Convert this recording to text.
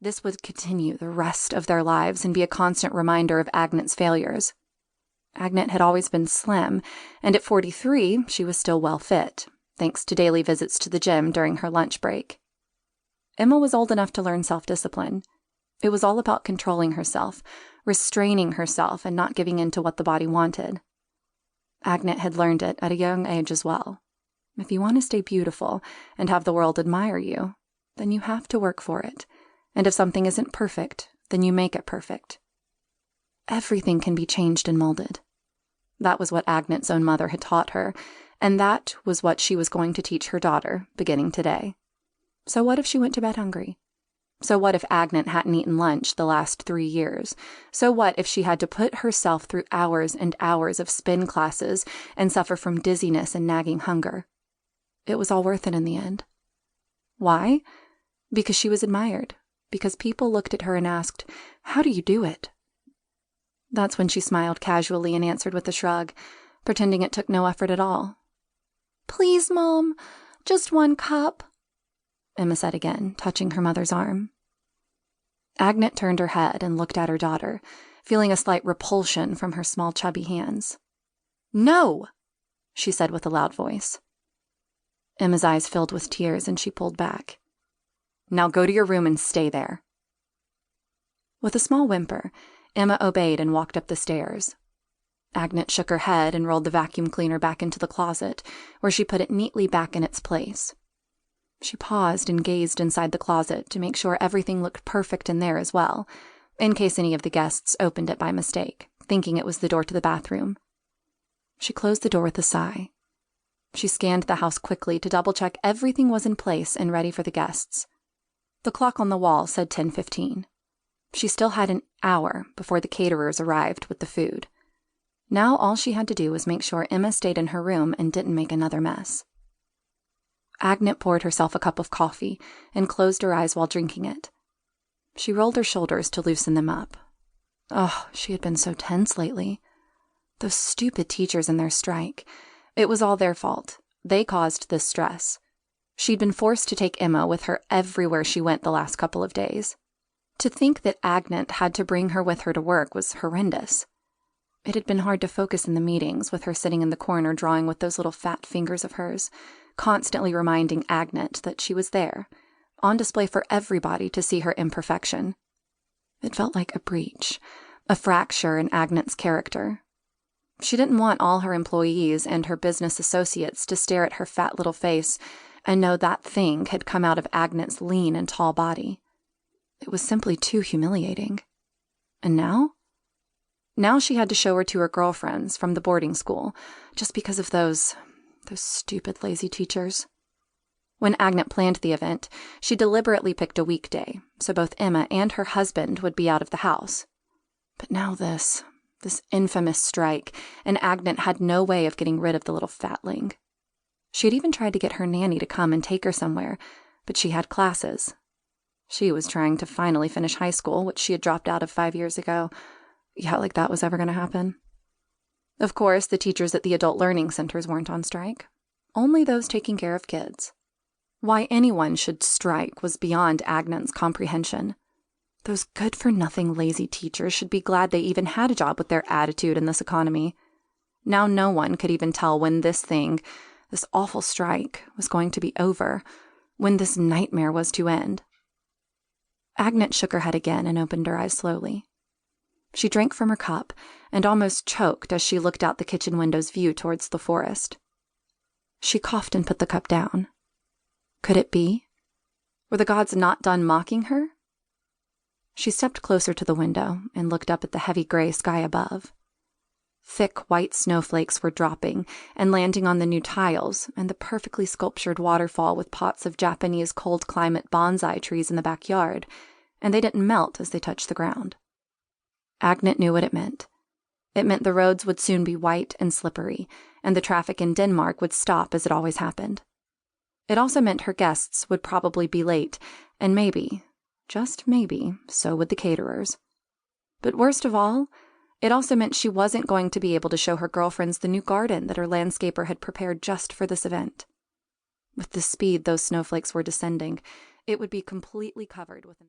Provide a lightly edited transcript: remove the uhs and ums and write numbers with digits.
This would continue the rest of their lives and be a constant reminder of Agnet's failures. Agnet had always been slim, and at 43, she was still well fit, thanks to daily visits to the gym during her lunch break. Emma was old enough to learn self-discipline. It was all about controlling herself, restraining herself, and not giving in to what the body wanted. Agnet had learned it at a young age as well. If you want to stay beautiful and have the world admire you, then you have to work for it. And if something isn't perfect, then you make it perfect. Everything can be changed and molded. That was what Agnet's own mother had taught her, and that was what she was going to teach her daughter, beginning today. So what if she went to bed hungry? So what if Agnet hadn't eaten lunch the last 3 years? So what if she had to put herself through hours and hours of spin classes and suffer from dizziness and nagging hunger? It was all worth it in the end. Why? Because she was admired. Because people looked at her and asked, "How do you do it?" That's when she smiled casually and answered with a shrug, pretending it took no effort at all. "Please, Mom, just 1 cup," Emma said again, touching her mother's arm. Agnet turned her head and looked at her daughter, feeling a slight repulsion from her small chubby hands. "No!" she said with a loud voice. Emma's eyes filled with tears and she pulled back. "Now go to your room and stay there." With a small whimper, Emma obeyed and walked up the stairs. Agnet shook her head and rolled the vacuum cleaner back into the closet, where she put it neatly back in its place. She paused and gazed inside the closet to make sure everything looked perfect in there as well, in case any of the guests opened it by mistake, thinking it was the door to the bathroom. She closed the door with a sigh. She scanned the house quickly to double-check everything was in place and ready for the guests. The clock on the wall said 10:15. She still had an hour before the caterers arrived with the food. Now all she had to do was make sure Emma stayed in her room and didn't make another mess. Agnet poured herself a cup of coffee and closed her eyes while drinking it. She rolled her shoulders to loosen them up. Oh, she had been so tense lately. Those stupid teachers and their strike. It was all their fault. They caused this stress. She'd been forced to take Emma with her everywhere she went the last couple of days. To think that Agnet had to bring her with her to work was horrendous. It had been hard to focus in the meetings, with her sitting in the corner drawing with those little fat fingers of hers, constantly reminding Agnet that she was there, on display for everybody to see her imperfection. It felt like a breach, a fracture in Agnet's character. She didn't want all her employees and her business associates to stare at her fat little face and know that thing had come out of Agnet's lean and tall body. It was simply too humiliating. And now? Now she had to show her to her girlfriends from the boarding school, just because of those stupid lazy teachers. When Agnet planned the event, she deliberately picked a weekday, so both Emma and her husband would be out of the house. But now this infamous strike, and Agnet had no way of getting rid of the little fatling. She had even tried to get her nanny to come and take her somewhere, but she had classes. She was trying to finally finish high school, which she had dropped out of 5 years ago. Yeah, like that was ever going to happen. Of course, the teachers at the adult learning centers weren't on strike. Only those taking care of kids. Why anyone should strike was beyond Agnet's comprehension. Those good-for-nothing lazy teachers should be glad they even had a job with their attitude in this economy. Now no one could even tell when this awful strike, was going to be over, when this nightmare was to end. Agnet shook her head again and opened her eyes slowly. She drank from her cup and almost choked as she looked out the kitchen window's view towards the forest. She coughed and put the cup down. Could it be? Were the gods not done mocking her? She stepped closer to the window and looked up at the heavy gray sky above. Thick white snowflakes were dropping and landing on the new tiles and the perfectly sculptured waterfall with pots of Japanese cold-climate bonsai trees in the backyard, and they didn't melt as they touched the ground. Agnet knew what it meant. It meant the roads would soon be white and slippery, and the traffic in Denmark would stop as it always happened. It also meant her guests would probably be late, and maybe, just maybe, so would the caterers. But worst of all, it also meant she wasn't going to be able to show her girlfriends the new garden that her landscaper had prepared just for this event. With the speed those snowflakes were descending, it would be completely covered with